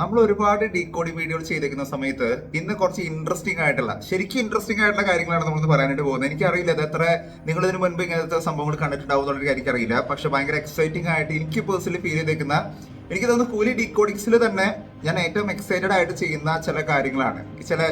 നമ്മൾ ഒരുപാട് ഡീകോഡിംഗ് വീഡിയോകൾ ചെയ്തേക്കുന്ന സമയത്ത് ഇന്ന് കുറച്ച് ശരിക്കും ഇൻട്രസ്റ്റിംഗ് ആയിട്ടുള്ള കാര്യങ്ങളാണ് നമ്മൾ പറയാനായിട്ട് പോകുന്നത്. എനിക്കറിയില്ല അത് എത്ര നിങ്ങൾ ഇതിനു മുൻപ് ഇങ്ങനത്തെ സംഭവങ്ങൾ കണ്ടിട്ടുണ്ടാവും എന്നുള്ളൊരു എനിക്കറിയില്ല. പക്ഷെ ഭയങ്കര എക്സൈറ്റിംഗ് ആയിട്ട് എനിക്ക് പേഴ്സണലി ഫീൽ ചെയ്തേക്കുന്ന, എനിക്ക് തോന്നുന്നു കൂലി ഡീകോഡിങ്സിൽ തന്നെ ഞാൻ ഏറ്റവും എക്സൈറ്റഡ് ആയിട്ട് ചെയ്യുന്ന ചില കാര്യങ്ങളാണ്,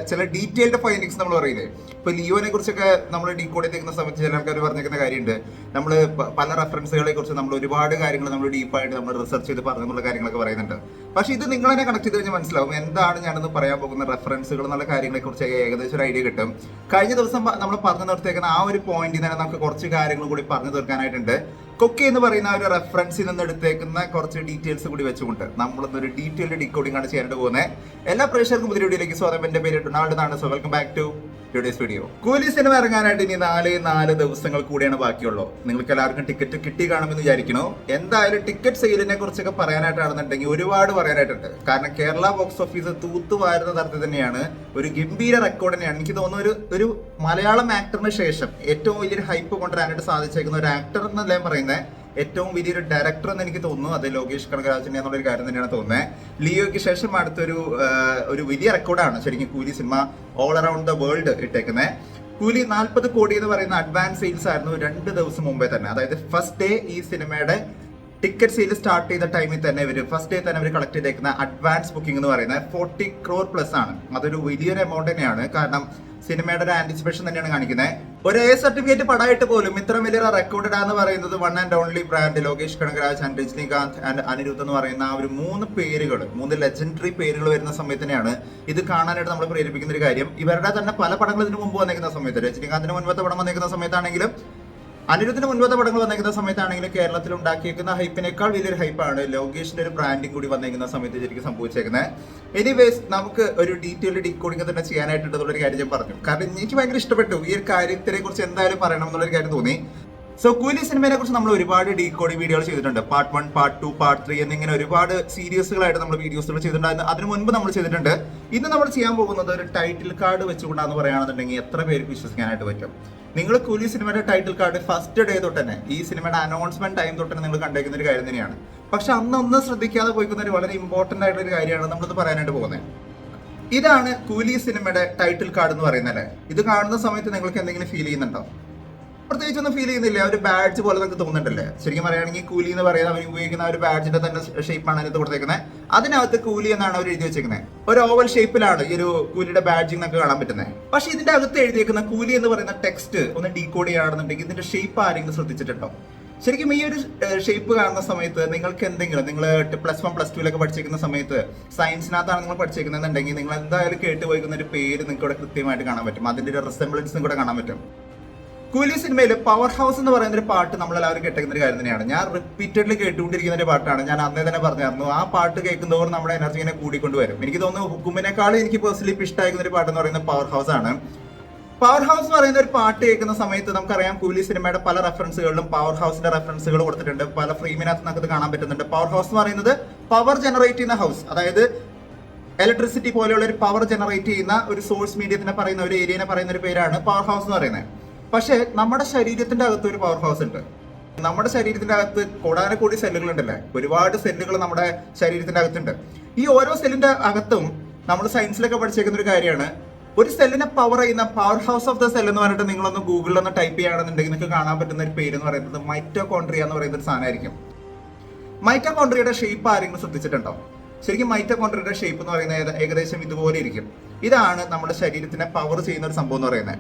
ചില ഡീറ്റെയിൽഡ് ഫൈൻഡിങ്സ് നമ്മൾ പറയില്ലേ. ഇപ്പൊ ലിയോനെ കുറിച്ചൊക്കെ നമ്മൾ ഡീകോഡ് ചെയ്തേക്കുന്ന സമയത്ത് ചില ആൾക്കാർ പറഞ്ഞേക്കുന്ന കാര്യമുണ്ട്. നമ്മൾ പല റെഫറൻസുകളെ കുറിച്ച് നമ്മൾ ഒരുപാട് കാര്യങ്ങൾ നമ്മൾ ഡീപ്പായിട്ട് നമ്മൾ റിസർച്ച് ചെയ്ത് പറഞ്ഞെന്നുള്ള കാര്യങ്ങളൊക്കെ പറയുന്നുണ്ട്. പക്ഷെ ഇത് നിങ്ങൾ തന്നെ കണക്ട് ചെയ്ത് കഴിഞ്ഞാൽ മനസ്സിലാവും എന്താണ് ഞാനെന്ന് പറയാൻ പോകുന്ന റെഫറൻസുകൾ എന്നുള്ള കാര്യങ്ങളെ കുറിച്ച് ഏകദേശം ഒരു ഐഡിയ കിട്ടും. കഴിഞ്ഞ ദിവസം നമ്മൾ പറഞ്ഞു നിർത്തിയേക്കുന്ന ആ ഒരു പോയിന്റിൽ തന്നെ നമുക്ക് കുറച്ച് കാര്യങ്ങൾ കൂടി പറഞ്ഞു തീർക്കാനായിട്ടുണ്ട്. കൊക്കി എന്ന് പറയുന്ന ഒരു റെഫറൻസിൽ നിന്ന് എടുത്തേക്കുന്ന കുറച്ച് ഡീറ്റെയിൽസ് കൂടി വെച്ചുകൊണ്ട് നമ്മളൊന്നൊരു ഡീറ്റെയിൽഡ് ഡീകോഡിംഗ് ആണ് ചെയ്യാനായിട്ട് പോകുന്നത്. എല്ലാ പ്രേക്ഷകർക്കും പുതിയ വീഡിയോയിലേക്ക് സ്വാഗതം. എന്റെ പേര് ഡൊണാൾഡ് എന്നാണ്. So welcome back to today's video. Coolie cinema ഇറങ്ങാനായിട്ട് ഇനി 4 ദിവസങ്ങൾ കൂടിയാണ് ബാക്കിയുള്ളൂ. നിങ്ങൾക്ക് എല്ലാവർക്കും ടിക്കറ്റ് കിട്ടി കാണുമെന്ന് വിചാരിക്കണോ? എന്തായാലും ടിക്കറ്റ് സെയിലിനെ കുറിച്ചൊക്കെ പറയാനായിട്ടാണെന്നുണ്ടെങ്കിൽ ഒരുപാട് പറയാനായിട്ടുണ്ട്. കാരണം കേരള ബോക്സ് ഓഫീസ് തൂത്തുവാരുന്ന തരത്തിൽ തന്നെയാണ്, ഒരു ഗംഭീര റെക്കോർഡ് തന്നെയാണ്. എനിക്ക് തോന്നുന്നു ഒരു മലയാളം ആക്ടറിന് ശേഷം ഏറ്റവും വലിയൊരു ഹൈപ്പ് കൊണ്ടുവരാനായിട്ട് സാധിച്ചേക്കുന്ന ഒരു ആക്ടർ എന്നല്ല ഞാൻ പറയുന്നത്, ഏറ്റവും വലിയൊരു ഡയറക്ടർ എന്ന് എനിക്ക് തോന്നുന്നു അത് ലോകേഷ് കനകരാജിനെ എന്നുള്ളൊരു കാര്യം തന്നെയാണ് തോന്നുന്നത്. ലിയോയ്ക്ക് ശേഷം അടുത്തൊരു വലിയ റെക്കോർഡാണ് ശരിക്കും കൂലി cinema all around the world ഇട്ടേക്കുന്നത്. കൂലി 40 കോടി എന്ന് പറയുന്ന അഡ്വാൻസ് സെയിൽസ് ആയിരുന്നു 2 ദിവസം മുമ്പേ തന്നെ. അതായത് ഫസ്റ്റ് ഡേ ഈ സിനിമയുടെ ടിക്കറ്റ് സെയിൽ സ്റ്റാർട്ട് ചെയ്ത ടൈമിൽ തന്നെ ഫസ്റ്റ് ഡേ തന്നെ കളക്ട് ചെയ്തേക്കുന്ന അഡ്വാൻസ് ബുക്കിംഗ് എന്ന് പറയുന്നത് 40 crore പ്ലസ് ആണ്. അതൊരു വലിയൊരു എമൗണ്ട് തന്നെയാണ്. കാരണം സിനിമയുടെ ഒരു ആന്റിസിപ്പേഷൻ തന്നെയാണ് കാണിക്കുന്നത്. ഒരു എ സർട്ടിഫിക്കറ്റ് പടായിട്ട് പോലും ഇത്ര വലിയ റെക്കോർഡ് ഇടാന്ന് പറയുന്നത് one and only brand Lokesh Kanagaraj and Rajinikanth and Anirudh എന്ന് പറയുന്ന ആ ഒരു 3 ലെജൻഡറി പേരുകൾ വരുന്ന സമയത്ത് തന്നെയാണ് ഇത് കാണാനായിട്ട് നമ്മൾ പ്രേരിപ്പിക്കുന്ന ഒരു കാര്യം. ഇവരുടെ തന്നെ പല പടങ്ങൾ ഇതിനു മുമ്പ് വന്നേക്കുന്ന സമയത്ത്, രജനീകാന്തിന് മുൻപത്തെ പടം വന്നേക്കുന്ന സമയത്താണെങ്കിലും അനിരുദ്ധിന് മുൻപത്തെ പടങ്ങൾ വന്നേക്കുന്ന സമയത്താണെങ്കിലും കേരളത്തിൽ ഉണ്ടാക്കിയേക്കുന്ന ഹൈപ്പിനേക്കാൾ വലിയൊരു ഹൈപ്പാണ് ലോകേഷിന്റെ ഒരു ബ്രാൻഡിങ് കൂടി വന്നേക്കുന്ന സമയത്ത് ശരിക്കും സംഭവിച്ചേക്കുന്നത്. എനിവേസ് നമുക്ക് ഒരു ഡീറ്റെയിൽഡ് ഡീകോഡിംഗ് തന്നെ ചെയ്യാനായിട്ടുണ്ടെന്നുള്ളൊരു കാര്യം ഞാൻ പറഞ്ഞു. കാരണം എനിക്ക് ഭയങ്കര ഇഷ്ടപ്പെട്ടു ഈ ഒരു കാര്യത്തിനെ കുറിച്ച് എന്തായാലും പറയണം എന്നുള്ളൊരു കാര്യം തോന്നി. സോ കൂലി സിനിമയെ കുറിച്ച് നമ്മൾ ഒരുപാട് ഡീകോഡിംഗ് വീഡിയോകൾ ചെയ്തിട്ടുണ്ട്. പാർട്ട് 1, പാർട്ട് 2, പാർട്ട് 3 എന്നിങ്ങനെ ഒരുപാട് സീരീസുകളായിട്ട് നമ്മൾ വീഡിയോസുകൾ ചെയ്തിട്ടുണ്ട്. അതിന് മുൻപ് നമ്മൾ ചെയ്തിട്ടുണ്ട്. ഇന്ന് നമ്മൾ ചെയ്യാൻ പോകുന്നത് ഒരു ടൈറ്റിൽ കാർഡ് വെച്ചുകൊണ്ടാന്ന് പറയുകയാണെന്നുണ്ടെങ്കിൽ എത്ര പേർക്ക് വിശ്വസിക്കാനായിട്ട് പറ്റും? നിങ്ങൾ കൂലി സിനിമയുടെ ടൈറ്റിൽ കാർഡ് ഫസ്റ്റ് ഡേ തൊട്ട് തന്നെ, ഈ സിനിമയുടെ അനൗൺസ്മെന്റ് ടൈം തൊട്ട് തന്നെ നിങ്ങൾ കണ്ടേക്കുന്ന ഒരു കാര്യം തന്നെയാണ്. പക്ഷെ അന്നൊന്നും ശ്രദ്ധിക്കാതെ പോയിക്കുന്ന ഒരു വളരെ ഇമ്പോർട്ടന്റ് ആയിട്ടുള്ള ഒരു കാര്യമാണ് നമ്മളിത് പറയാനായിട്ട് പോകുന്നത്. ഇതാണ് കൂലി സിനിമയുടെ ടൈറ്റിൽ കാർഡ് എന്ന് പറയുന്നത് അല്ലേ. ഇത് കാണുന്ന സമയത്ത് നിങ്ങൾക്ക് എന്തെങ്കിലും ഫീൽ ചെയ്യുന്നുണ്ടോ? പ്രത്യേകിച്ചൊന്നും ഫീൽ ചെയ്യുന്നില്ല. ഒരു ബാഡ്ജ് പോലെ നമുക്ക് തോന്നുന്നുണ്ടല്ലേ. ശരിക്കും പറയുകയാണെങ്കിൽ കൂലി എന്ന് പറയുന്നത് അവർ ഉപയോഗിക്കുന്ന ഒരു ബാഡ്ജിന്റെ തന്നെ ഷേപ്പാണ് അതിനകത്ത് കൊടുത്തേക്കുന്നത്. അതിനകത്ത് കൂലി എന്നാണ് അവർ എഴുതി വെച്ചേക്കുന്നത്. ഒരു ഓവൽ ഷേപ്പിലാണ് ഈ ഒരു കൂലിയുടെ ബാഡ്ജിങ് നമുക്ക് കാണാൻ പറ്റുന്നത്. പക്ഷെ ഇതിന്റെ അകത്ത് എഴുതിയേക്കുന്ന കൂലി എന്ന് പറയുന്ന ടെക്സ്റ്റ് ഒന്ന് ഡീകോഡ് ചെയ്യുകയാണെന്നുണ്ടെങ്കിൽ ഇതിന്റെ ഷേപ്പ് ആരെങ്കിലും ശ്രദ്ധിച്ചിട്ടുണ്ടോ? ശരിക്കും ഈ ഒരു ഷേപ്പ് കാണുന്ന സമയത്ത് നിങ്ങൾക്ക് എന്തെങ്കിലും, നിങ്ങൾ +1 +2 പഠിച്ചിരിക്കുന്ന സമയത്ത് സയൻസിനകത്താണ് നിങ്ങൾ പഠിച്ചിരിക്കുന്നുണ്ടെങ്കിൽ നിങ്ങൾ എന്തായാലും കേട്ടുപോയിക്കുന്ന ഒരു പേര് നിങ്ങൾക്ക് ഇവിടെ കൃത്യമായിട്ട് കാണാൻ പറ്റും. അതിന്റെ ഒരു റിസംബ്ലൻസ് നിങ്ങൾക്ക് കാണാൻ പറ്റും. കൂലി സിനിമയിൽ പവർ ഹൗസ് എന്ന് പറയുന്ന ഒരു പാട്ട് നമ്മളെല്ലാവരും കേട്ടേക്കുന്ന ഒരു കാര്യം തന്നെയാണ്. ഞാൻ റിപ്പീറ്റഡ്ലി കേട്ടുകൊണ്ടിരിക്കുന്ന ഒരു പാട്ടാണ്. ഞാൻ അന്നേ തന്നെ പറഞ്ഞായിരുന്നു ആ പാട്ട് കേൾക്കുന്നതോറും നമ്മുടെ എനർജി ഇങ്ങനെ കൂടിക്കൊണ്ടുവരും. എനിക്ക് തോന്നുന്നു ഹുക്കുമിനേക്കാളും എനിക്ക് പേഴ്സണലി ഇഷ്ടമായിരിക്കുന്ന ഒരു പാട്ട് എന്ന് പറയുന്നത് പവർ ഹൗസ് ആണ്. പവർ ഹൗസ് എന്ന് പറയുന്ന ഒരു പാട്ട് കേൾക്കുന്ന സമയത്ത് നമുക്കറിയാം കൂലി സിനിമയുടെ പല റെഫറൻസുകളിലും പവർ ഹൗസിന്റെ റെഫറൻസുകൾ കൊടുത്തിട്ടുണ്ട്. പല ഫ്രെയിമിനകത്ത് നമുക്ക് കാണാൻ പറ്റുന്നുണ്ട്. പവർ ഹൗസ് എന്ന് പറയുന്നത് പവർ ജനറേറ്റ് ചെയ്യുന്ന ഹൗസ്, അതായത് ഇലക്ട്രിസിറ്റി പോലെയുള്ള ഒരു പവർ ജനറേറ്റ് ചെയ്യുന്ന ഒരു സോഴ്സ് മീഡിയത്തിനെ പറയുന്ന ഒരു ഏരിയനെ പറയുന്ന ഒരു പേരാണ് പവർ ഹൗസ് എന്ന് പറയുന്നത്. പക്ഷെ നമ്മുടെ ശരീരത്തിന്റെ അകത്ത് ഒരു പവർ ഹൗസ് ഉണ്ട്. നമ്മുടെ ശരീരത്തിന്റെ അകത്ത് കോടാനക്കോടി സെല്ലുകൾ ഉണ്ടല്ലേ. ഒരുപാട് സെല്ലുകൾ നമ്മുടെ ശരീരത്തിന്റെ അകത്തുണ്ട്. ഈ ഓരോ സെല്ലിന്റെ അകത്തും നമ്മൾ സയൻസിലൊക്കെ പഠിച്ചേക്കുന്ന ഒരു കാര്യമാണ്, ഒരു സെല്ലിനെ പവർ ചെയ്യുന്ന power house of the cell എന്ന് പറഞ്ഞിട്ട് നിങ്ങളൊന്ന് ഗൂഗിളിലൊന്ന് ടൈപ്പ് ചെയ്യുകയാണെന്നുണ്ടെങ്കിൽ നിങ്ങൾക്ക് കാണാൻ പറ്റുന്ന ഒരു പേര് എന്ന് പറയുന്നത് മൈറ്റോകോൺട്രിയ എന്ന് പറയുന്ന ഒരു സാധനമായിരിക്കും. മൈറ്റോകോൺട്രിയയുടെ ഷേപ്പ് ആരെങ്കിലും ശ്രദ്ധിച്ചിട്ടുണ്ടോ? ശരിക്കും മൈറ്റോകോൺട്രിയയുടെ ഷേപ്പ് എന്ന് പറയുന്നത് ഏകദേശം ഇതുപോലെ ഇരിക്കും. ഇതാണ് നമ്മുടെ ശരീരത്തിനെ പവർ ചെയ്യുന്ന ഒരു സംഭവം എന്ന് പറയുന്നത്.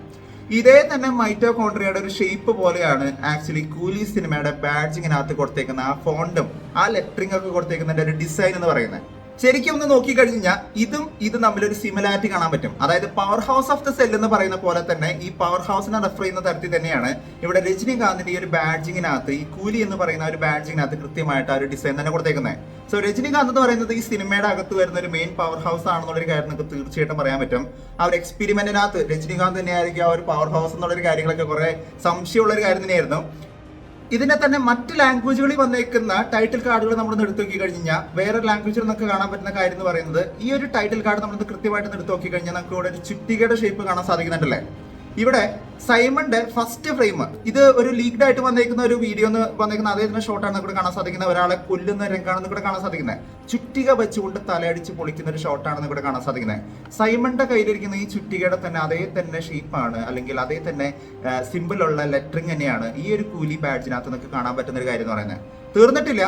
ഇതേ തന്നെ മൈറ്റോകോൺട്രിയയുടെ ഒരു ഷേപ്പ് പോലെയാണ് ആക്ച്വലി കൂലി സിനിമയുടെ ബാഡ്ജിങ്ങിനകത്ത് കൊടുത്തേക്കുന്ന ആ ഫോണ്ടും ആ ലെറ്ററിംഗ് ഒക്കെ കൊടുത്തേക്കുന്നതിന്റെ ഒരു ഡിസൈൻ എന്ന് പറയുന്നത്. ശരിക്കും ഒന്ന് നോക്കിക്കഴിഞ്ഞാൽ ഇതും തമ്മിലൊരു സിമിലാരിറ്റി കാണാൻ പറ്റും. അതായത് power house of the cell എന്ന് പറയുന്ന പോലെ തന്നെ ഈ പവർ ഹൗസിനെ റെഫർ ചെയ്യുന്ന തരത്തിൽ തന്നെയാണ് ഇവിടെ രജനീകാന്തിന്റെ ഈ ഒരു ബാഡ്ജിങ്ങിനകത്ത്, ഈ കൂലി എന്ന് പറയുന്ന ഒരു ബാഡ്ജിങ്ങിനകത്ത് കൃത്യമായിട്ട് ആ ഒരു ഡിസൈൻ തന്നെ കൊടുത്തേക്കുന്നത്. സോ രജനീകാന്ത് എന്ന് പറയുന്നത് ഈ സിനിമയുടെ അകത്ത് വരുന്ന ഒരു മെയിൻ പവർ ഹൗസ് ആണെന്നുള്ളൊരു കാര്യം നമുക്ക് തീർച്ചയായിട്ടും പറയാൻ പറ്റും. ആ ഒരു എക്സ്പെരിമെന്റിനകത്ത് രജനീകാന്ത് തന്നെയായിരിക്കും ആ ഒരു പവർ ഹൗസ് എന്നുള്ളൊരു കാര്യങ്ങളൊക്കെ കുറെ സംശയമുള്ള ഒരു കാര്യം തന്നെയായിരുന്നു. ഇതിനെ തന്നെ മറ്റ് ലാംഗ്വേജുകളിൽ വന്നേക്കുന്ന ടൈറ്റിൽ കാർഡുകൾ നമ്മൾ എടുത്തു നോക്കി കഴിഞ്ഞാൽ വേറെ ലാംഗ്വേജിൽ നമുക്ക് കാണാൻ പറ്റുന്ന കാര്യം എന്ന് പറയുന്നത്, ഈ ഒരു ടൈറ്റിൽ കാർഡ് നമ്മൾ കൃത്യമായിട്ട് എടുത്തു നോക്കി കഴിഞ്ഞാൽ നമുക്ക് ഇവിടെ ഒരു ചുറ്റികയുടെ ഷേപ്പ് കാണാൻ സാധിക്കുന്നുണ്ടല്ലേ. ഇവിടെ സൈമന്റെ ഫസ്റ്റ് ഫ്രെയിം ഇത് ഒരു ലീക്ഡ് ആയിട്ട് വന്നേക്കുന്ന ഒരു വീഡിയോ വന്നേക്കുന്ന അദ്ദേഹത്തിന്റെ ഷോട്ടാണ് ഇവിടെ കാണാൻ സാധിക്കുന്നത്. ഒരാളെ കൊല്ലുന്ന രംഗാണെന്ന് ഇവിടെ കാണാൻ സാധിക്കുന്നത്. ചുറ്റിക വെച്ചുകൊണ്ട് തലയടിച്ച് പൊളിക്കുന്ന ഒരു ഷോട്ടാണെന്ന് ഇവിടെ കാണാൻ സാധിക്കുന്നത്. സൈമന്റെ കയ്യിലിരിക്കുന്ന ഈ ചുറ്റികയുടെ തന്നെ അതേ തന്നെ ഷേപ്പാണ്, അല്ലെങ്കിൽ അതേ തന്നെ സിമ്പിളുള്ള ലെറ്ററിങ് തന്നെയാണ് ഈ ഒരു കൂലി ബാഡ്ജിനകത്ത് നമുക്ക് കാണാൻ പറ്റുന്ന ഒരു കാര്യം എന്ന് പറയുന്നത്. തീർന്നിട്ടില്ല.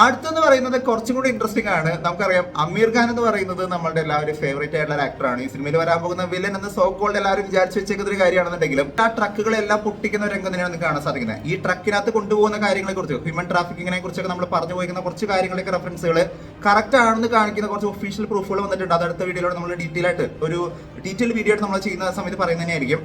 അടുത്തെന്ന് പറയുന്നത് കുറച്ചും കൂടി ഇൻട്രസ്റ്റിംഗ് ആണ്. നമുക്കറിയാം അമീർ ഖാൻ എന്ന് പറയുന്നത് നമ്മളുടെ എല്ലാവരും ഫേവറേറ്റ് ആയിട്ടുള്ള ഒരു ആക്ടറാണ്. ഈ സിനിമയിൽ വരാൻ പോകുന്ന വില്ലൻ എന്ന് സോ കോൾഡ് എല്ലാവരും വിചാരിച്ചു വെച്ചേക്കുന്ന ഒരു കാര്യമാണെന്നുണ്ടെങ്കിലും ആ ട്രക്കുകളെല്ലാം പൊട്ടിക്കുന്ന രംഗം തന്നെയാണ് നമുക്ക് കാണാൻ സാധിക്കുന്നത്. ഈ ട്രക്കിനകത്ത് കൊണ്ടുപോകുന്ന കാര്യങ്ങളെ കുറിച്ച്, ഹ്യൂമൻ ട്രാഫിക്കിങ്ങിനെ കുറിച്ചൊക്കെ നമ്മൾ പറഞ്ഞു പോയിരിക്കുന്ന കുറച്ച് കാര്യങ്ങളൊക്കെ റെഫറൻസുകൾ കറക്റ്റ് ആണെന്ന് കാണിക്കുന്ന കുറച്ച് ഒഫീഷ്യൽ പ്രൂഫുകൾ വന്നിട്ടുണ്ട്. അത് അടുത്ത വീഡിയോയിലൂടെ നമ്മൾ ഡീറ്റെയിൽ വീഡിയോ ആയിട്ട് നമ്മൾ ചെയ്യുന്ന സമയത്ത് പറയുന്നത് തന്നെയായിരിക്കും.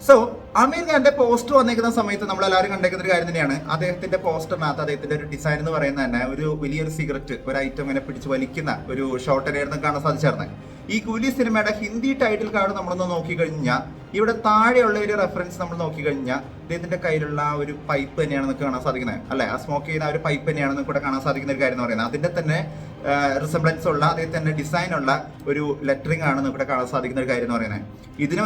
സോ അമീർ ഖാന്റെ പോസ്റ്റർ വന്നേക്കുന്ന സമയത്ത് നമ്മൾ എല്ലാവരും കണ്ടേക്കുന്ന ഒരു കാര്യം തന്നെയാണ്. അദ്ദേഹത്തിന്റെ പോസ്റ്ററിനകത്ത് അദ്ദേഹത്തിന്റെ ഒരു ഡിസൈൻ എന്ന് പറയുന്നത് തന്നെ ഒരു വലിയൊരു സിഗരറ്റ് ഒരു ഐറ്റം ഇങ്ങനെ പിടിച്ച് വലിക്കുന്ന ഒരു ഷോട്ട് തന്നെയായിരുന്നു കാണാൻ സാധിച്ചായിരുന്നത്. ഈ കൂലി സിനിമയുടെ ഹിന്ദി ടൈറ്റിൽ കാർഡ് നമ്മളൊന്ന് നോക്കിക്കഴിഞ്ഞാൽ ഇവിടെ താഴെയുള്ള ഒരു റെഫറൻസ് നമ്മൾ നോക്കിക്കഴിഞ്ഞാൽ അദ്ദേഹത്തിന്റെ കയ്യിലുള്ള ആ ഒരു പൈപ്പ് തന്നെയാണ് നമുക്ക് കാണാൻ സാധിക്കുന്നത്, അല്ലെ? ആ സ്മോക്ക് ചെയ്യുന്ന ആ ഒരു പൈപ്പ് തന്നെയാണ് നമുക്ക് ഇവിടെ കാണാൻ സാധിക്കുന്ന ഒരു കാര്യം എന്ന് പറയുന്നത്. അതിന്റെ തന്നെ റിസംബ്ലൻസ് ഉള്ള അദ്ദേഹത്തിന്റെ ഡിസൈൻ ഉള്ള ഒരു ലെറ്ററിംഗ് ആണ് നമുക്ക് ഇവിടെ കാണാൻ സാധിക്കുന്ന ഒരു കാര്യം എന്ന് പറയുന്നത്.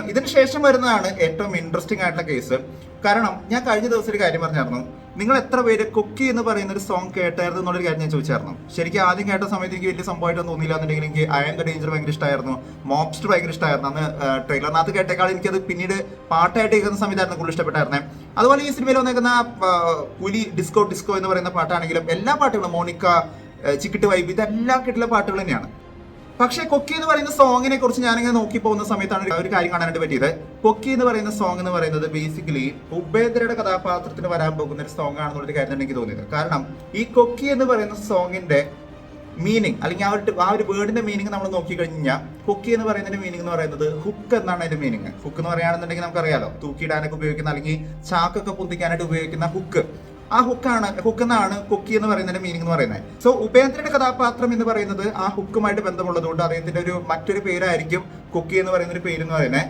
ഇതിന് ശേഷം വരുന്നതാണ് ഏറ്റവും ഇൻട്രസ്റ്റിംഗ് ആയിട്ടുള്ള കേസ്. കാരണം ഞാൻ കഴിഞ്ഞ ദിവസം ഒരു കാര്യം പറഞ്ഞായിരുന്നു, നിങ്ങൾ എത്ര പേര് കുക്കി എന്ന് പറയുന്ന ഒരു സോങ് കേട്ടായിരുന്നു എന്നുള്ളൊരു കാര്യം ഞാൻ ചോദിച്ചായിരുന്നു. ശരിക്കും ആദ്യം കേട്ട സമയത്ത് എനിക്ക് വലിയ സംഭവമായിട്ടൊന്നും തോന്നിയില്ല എന്നുണ്ടെങ്കിൽ എനിക്ക് ഐ ആം ദ ഡേഞ്ചർ ഭയങ്കര ഇഷ്ടമായിരുന്നു, മോബ്സ്റ്റർ ഭയങ്കര ഇഷ്ടമായിരുന്നു. അന്ന് ട്രെയിലറിനകത്ത് കേട്ടേക്കാൾ എനിക്കത് പിന്നീട് പാട്ടായിട്ട് കേൾക്കുന്ന സമയത്തായിരുന്നു കൂടുതൽ ഇഷ്ടപ്പെട്ടായിരുന്നേ. അതുപോലെ ഈ സിനിമയിൽ വന്നേക്കുന്ന പുലി ഡിസ്കോ എന്ന് പറയുന്ന പാട്ടാണെങ്കിലും എല്ലാ പാട്ടുകളും മോണിക്ക, ചിക്കിട്ട് വൈബ്, ഇതെല്ലാം കിട്ടുന്ന പാട്ടുകൾ തന്നെയാണ്. പക്ഷേ കൊക്കി എന്ന് പറയുന്ന സോങ്ങിനെ കുറിച്ച് ഞാനിങ്ങനെ നോക്കി പോകുന്ന സമയത്താണ് ഒരു കാര്യം കാണാനായിട്ട് പറ്റിയത്. കൊക്കി എന്ന് പറയുന്ന സോങ് എന്ന് പറയുന്നത് ബേസിക്കലി ഉപേന്ദ്രയുടെ കഥാപാത്രത്തിന് വരാൻ പോകുന്ന ഒരു സോങ് ആണെന്നുള്ളൊരു കാര്യം എനിക്ക് തോന്നിയത്. കാരണം ഈ കൊക്കി എന്ന് പറയുന്ന സോങ്ങിന്റെ മീനിങ്, അല്ലെങ്കിൽ ആ ഒരു വേർഡിന്റെ മീനിങ് നമ്മൾ നോക്കിക്കഴിഞ്ഞാൽ കൊക്കി എന്ന് പറയുന്നതിന്റെ മീനിങ് എന്ന് പറയുന്നത് ഹുക്ക് എന്നാണ് അതിന്റെ മീനിങ്. ഹുക്ക് എന്ന് പറയുകയാണെന്നുണ്ടെങ്കിൽ നമുക്കറിയാലോ, തൂക്കിയിടാനൊക്കെ ഉപയോഗിക്കുന്ന അല്ലെങ്കിൽ ചാക്കൊക്കെ പൊന്തിക്കാനായിട്ട് ഉപയോഗിക്കുന്ന ഹുക്ക്. ആ ഹുക്ക് എന്നാണ് കൊക്കി എന്ന് പറയുന്നതിന്റെ മീനിങ് എന്ന് പറയുന്നത്. സോ ഉപേന്ദ്രയുടെ കഥാപാത്രം എന്ന് പറയുന്നത് ആ ഹുക്കുമായിട്ട് ബന്ധമുള്ളതുകൊണ്ട് അദ്ദേഹത്തിന്റെ മറ്റൊരു പേരായിരിക്കും കൊക്കി എന്ന് പറയുന്ന ഒരു പേര് എന്ന് പറയുന്നത്.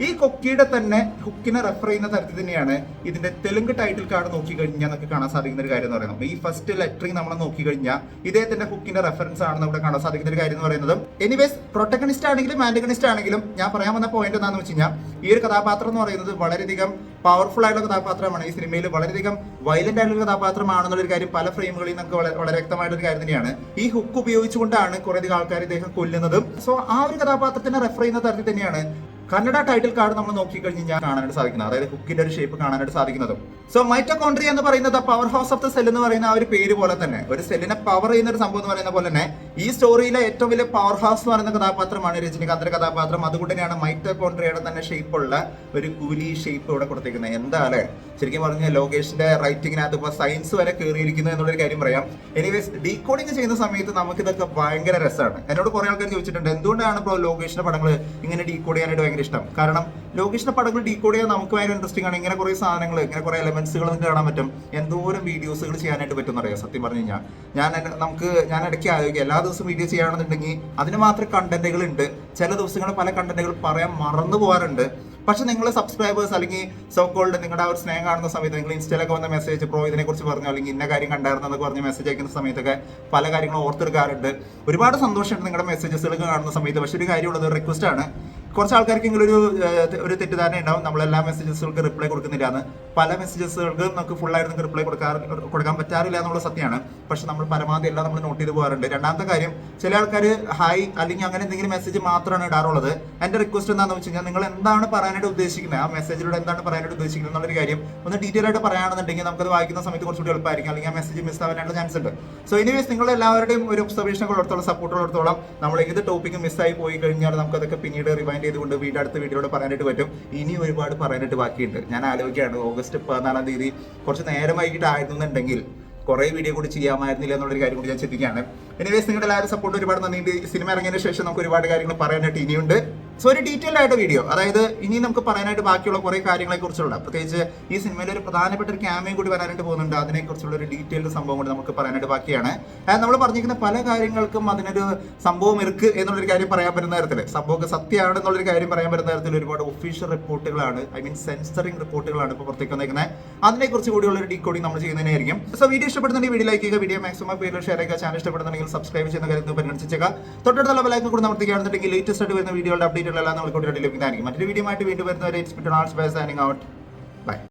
ഈ കൊക്കിയുടെ തന്നെ ഹുക്കിനെ റെഫർ ചെയ്യുന്ന തരത്തിൽ തന്നെയാണ് ഇതിന്റെ തെലുങ്ക് ടൈറ്റിൽ കാർഡ് നോക്കിക്കഴിഞ്ഞാൽ നമുക്ക് കാണാൻ സാധിക്കുന്ന ഒരു കാര്യം എന്ന് പറയുന്നത്. ഈ ഫസ്റ്റ് ലെറ്ററിങ് നമ്മൾ നോക്കിക്കഴിഞ്ഞാൽ ഇദ്ദേഹത്തിന്റെ ഹുക്കിന്റെ റെഫറൻസ് ആണ് നമുക്ക് കാണാൻ സാധിക്കുന്ന ഒരു കാര്യം എന്ന് പറയുന്നത്. എനിവേസ് പ്രൊട്ടഗണിസ്റ്റ് ആണെങ്കിലും ആന്റഗണിസ്റ്റ് ആണെങ്കിലും ഞാൻ പറയാൻ വന്ന പോയിന്റ് എന്താണെന്ന് വെച്ച് കഴിഞ്ഞാൽ ഈ ഒരു കഥാപാത്രം എന്ന് പറയുന്നത് വളരെയധികം പവർഫുൾ ആയിട്ടുള്ള കഥാപാത്രമാണ്. ഈ സിനിമയിൽ വളരെയധികം വയലന്റ് ആയിട്ടുള്ള കഥാപാത്രമാണെന്നുള്ളൊരു കാര്യം പല ഫ്രെയിമുകളിൽ നമുക്ക് വളരെ വ്യക്തമായിട്ടൊരു കാര്യം തന്നെയാണ്. ഈ ഹുക്ക് ഉപയോഗിച്ചുകൊണ്ടാണ് കുറേയധികം ആൾക്കാർ ഇദ്ദേഹം കൊല്ലുന്നതും. സോ ആ ഒരു കഥാപാത്രത്തിനെ റെഫർ ചെയ്യുന്ന തരത്തിൽ തന്നെയാണ് കന്നഡ ടൈറ്റിൽ കാർഡ് നമ്മൾ നോക്കിക്കഴിഞ്ഞാൽ കാണാനായിട്ട് സാധിക്കുന്നത്, അതായത് ഹുക്കിന്റെ ഒരു ഷേപ്പ് കാണാനായിട്ട് സാധിക്കുന്നതും. സോ മൈറ്റോകോൺട്രിയ എന്ന് പറയുന്നത് power house of the cell എന്ന് പറയുന്ന ആ ഒരു പേര് പോലെ തന്നെ, ഒരു സെല്ലിനെ പവർ ചെയ്യുന്ന ഒരു സംഭവം എന്ന് പറയുന്ന പോലെ തന്നെ ഈ സ്റ്റോറിയിലെ ഏറ്റവും വലിയ പവർ ഹൗസ് എന്ന് പറയുന്ന കഥാപാത്രമാണ് രജനികാന്തിന്റെ കഥാപാത്രം. അതുകൊണ്ട് തന്നെയാണ് മൈറ്റോകോൺട്രിയയുടെ തന്നെ ഷേപ്പുള്ള ഒരു കൂലി ഷേപ്പ് ഇവിടെ കൊടുത്തിരിക്കുന്നത്. എന്താ അല്ലെ, ശരിക്കും പറഞ്ഞാൽ ലോകേഷിന്റെ റൈറ്റിങ്ങിനകത്ത് ഇപ്പൊ സയൻസ് വരെ കയറിയിരിക്കുന്നു എന്നുള്ളൊരു കാര്യം പറയാം. എനിവേസ് ഡീകോഡിങ് ചെയ്യുന്ന സമയത്ത് നമുക്ക് ഇതൊക്കെ ഭയങ്കര രസമാണ്. എന്നോട് കുറെ ആൾക്കാർ ചോദിച്ചിട്ടുണ്ട് എന്തുകൊണ്ടാണ് ഇപ്പോൾ ലോകേഷിന്റെ പടങ്ങൾ ഇങ്ങനെ ഡീകോഡ് ചെയ്യാനായിട്ട് ഭയങ്കര ഇഷ്ടം. കാരണം ലോകേഷിന്റെ പടങ്ങൾ ഡീകോഡ് ചെയ്യാൻ നമുക്ക് ഭയങ്കര ഇൻട്രസ്റ്റിംഗ് ആണ്. ഇങ്ങനെ കുറെ സാധനങ്ങൾ, ഇങ്ങനെ കുറെ എലമെന്റ്സുകൾ നമുക്ക് കാണാൻ പറ്റും. എന്തോരം വീഡിയോസുകൾ ചെയ്യാനായിട്ട് പറ്റും എന്നറിയാം. സത്യം പറഞ്ഞു കഴിഞ്ഞാൽ ഞാൻ ഇടയ്ക്ക് ആലോചിക്കുക, എല്ലാ ദിവസവും വീഡിയോ ചെയ്യുകയാണെന്നുണ്ടെങ്കിൽ അതിന് മാത്രം കണ്ടന്റുകൾ ഉണ്ട്. ചില ദിവസങ്ങൾ പല കണ്ടന്റുകൾ പറയാൻ മറന്നു പോകാറുണ്ട്. പക്ഷെ നിങ്ങൾ സബ്സ്ക്രൈബേഴ്സ് അല്ലെങ്കിൽ സോ കോൾഡ് നിങ്ങളുടെ ആ ഒരു സ്നേഹം കാണുന്ന സമയത്ത് നിങ്ങൾ ഇൻസ്റ്റയിലൊക്കെ വന്ന മെസ്സേജ് പ്രോ ഇതിനെ കുറിച്ച് പറഞ്ഞു, അല്ലെങ്കിൽ ഇന്ന കാര്യം കണ്ടായിരുന്നു എന്നൊക്കെ പറഞ്ഞ് മെസ്സേജ് അയക്കുന്ന സമയത്തൊക്കെ പല കാര്യങ്ങളും ഓർത്തെടുക്കാറുണ്ട്. ഒരുപാട് സന്തോഷമുണ്ട് നിങ്ങളുടെ മെസ്സേജസുകളൊക്കെ കാണുന്ന സമയത്ത്. പക്ഷെ ഒരു കാര്യമുള്ളത്, റിക്വസ്റ്റ് ആണ്, കുറച്ച് ആൾക്കാർക്ക് ഒരു തെറ്റിദ്ധാരണ ഉണ്ടാവും നമ്മളെല്ലാ മെസ്സേജസുകൾക്ക് റിപ്ലൈ കൊടുക്കുന്നില്ല. പല മെസ്സേജസുകൾക്ക് നമുക്ക് ഫുള്ളായിട്ട് നിങ്ങൾക്ക് റിപ്ലൈ കൊടുക്കാൻ പറ്റാറില്ല എന്നുള്ള സത്യമാണ്. പക്ഷെ നമ്മൾ പരമാവധി എല്ലാം നമ്മൾ നോട്ട് ചെയ്ത് പോകാറുണ്ട്. രണ്ടാമത്തെ കാര്യം, ചില ആൾക്കാർ ഹായ് അല്ലെങ്കിൽ അങ്ങനെ എന്തെങ്കിലും മെസ്സേജ് മാത്രമാണ് ഇടാറുള്ളത്. എന്റെ റിക്വസ്റ്റ് എന്താണെന്ന് വെച്ച് കഴിഞ്ഞാൽ നിങ്ങൾ എന്താണ് പറയാനായിട്ട് ഉദ്ദേശിക്കുന്നത്, ആ മെസ്സേജിലൂടെ എന്താണ് പറയാനായിട്ട് ഉദ്ദേശിക്കുന്നത് എന്നുള്ളൊരു കാര്യം ഒന്ന് ഡീറ്റെയിൽ ആയിട്ട് പറയുകയാണെന്നുണ്ടെങ്കിൽ നമുക്കത് വായിക്കുന്ന സമയത്ത് കുറച്ചുകൂടി എളുപ്പമായിരിക്കും, അല്ലെങ്കിൽ ആ മെസ്സേജ് മിസ് ആവാനായിട്ടുള്ള ചാൻസ് ഉണ്ട്. സോ എനിവേസ് നിങ്ങൾ എല്ലാവരുടെയും ഒരു ഒബ്സർവേഷൻ ഉള്ളിടത്തോളം സപ്പോർട്ട് ഉള്ളിടത്തോളം നമ്മൾ ഏത് ടോപ്പിക്ക് മിസ്സായി പോയി കഴിഞ്ഞാൽ നമുക്കതൊക്കെ പിന്നീട് റിവൈൻഡ് ചെയ്തുകൊണ്ട് അടുത്ത വീഡിയോയിൽ പറയാനായിട്ട് പറ്റും. ഇനി ഒരുപാട് പറയാനായിട്ട് ബാക്കിയുണ്ട്. ഞാൻ ആലോചിക്കുകയാണ് ഓഗസ്റ്റ് 14-ാം തീയതി കുറച്ച് നേരം വൈകിട്ടായിരുന്നുണ്ടെങ്കിൽ കുറെ വീഡിയോ കൂടി ചെയ്യാമായിരുന്നില്ല എന്നുള്ളൊരു കാര്യം കൂടി ഞാൻ ചിന്തിക്കുകയാണ്. എനിവേസ് നിങ്ങളുടെ എല്ലാവരും സപ്പോർട്ട് ഒരുപാട് നന്ദിയുണ്ട്. സിനിമ ഇറങ്ങിയതിന് ശേഷം നമുക്ക് ഒരുപാട് കാര്യങ്ങൾ പറയാനായിട്ട് ഇനിയുണ്ട്. സോ ഒരു ഡീറ്റെയിൽഡ് ആയിട്ട് വീഡിയോ, അതായത് ഇനി നമുക്ക് പറയാനായിട്ട് ബാക്കിയുള്ള കുറെ കാര്യങ്ങളെ കുറിച്ചുള്ള, പ്രത്യേകിച്ച് ഈ സിനിമയിൽ ഒരു പ്രധാനപ്പെട്ട ഒരു ക്യാമറയും കൂടി വരാനായിട്ട് പോകുന്നുണ്ട്. അതിനെക്കുറിച്ചുള്ള ഒരു ഡീറ്റെയിൽഡ് സംഭവം കൂടി നമുക്ക് പറയാനായിട്ട് ബാക്കിയാണ്. നമ്മൾ പറഞ്ഞിരിക്കുന്ന പല കാര്യങ്ങൾക്കും അതിനൊരു സംഭവം ഇருக்கு എന്നുള്ളൊരു കാര്യം പറയാൻ പറ്റുന്ന തരത്തിൽ, സംഭവം സത്യമാണ് എന്നുള്ളൊരു കാര്യം പറയാൻ പറ്റുന്ന തരത്തിൽ ഒരുപാട് ഒഫീഷ്യൽ റിപ്പോർട്ടുകളാണ്, സെൻസറിംഗ് റിപ്പോർട്ടുകളാണ് ഇപ്പോൾ പുറത്തേക്ക് വന്നിരിക്കുന്നത്. അതിനെക്കുറിച്ച് കൂടിയുള്ള ഒരു ഡീകോഡിംഗ് നമ്മൾ ചെയ്യുന്നതിനായിരിക്കും. സോ വീഡിയോ ഇഷ്ടപ്പെടുന്നുണ്ടെങ്കിൽ വീഡിയോ ലൈക്ക് ചെയ്യുക, വീഡിയോ മാക്സിമം പേരിൽ ഷെയർ ചെയ്യുക, ചാനൽ ഇഷ്ടപ്പെടുന്നുണ്ടെങ്കിൽ സബ്സ്ക്രൈബ് ചെയ്യുന്ന കാര്യം പരിഗണിച്ചേക്കുക. തൊട്ടടുത്തുള്ള ബെൽ ഐക്കൺ കൂടി അമർത്തുകയാണെന്നുണ്ടെങ്കിൽ ലേറ്റസ്റ്റ് ആയിട്ട് വരുന്ന വീഡിയോയുടെ അപ്ഡേറ്റ് വീഡിയോകളെല്ലാം നമ്മൾ കൂട്ടി ലഭിക്കുന്നതായിരിക്കും. മറ്റൊരു വീഡിയോ ആയിട്ട് വീണ്ടും വരുന്നവരെ it's bye signing out. By.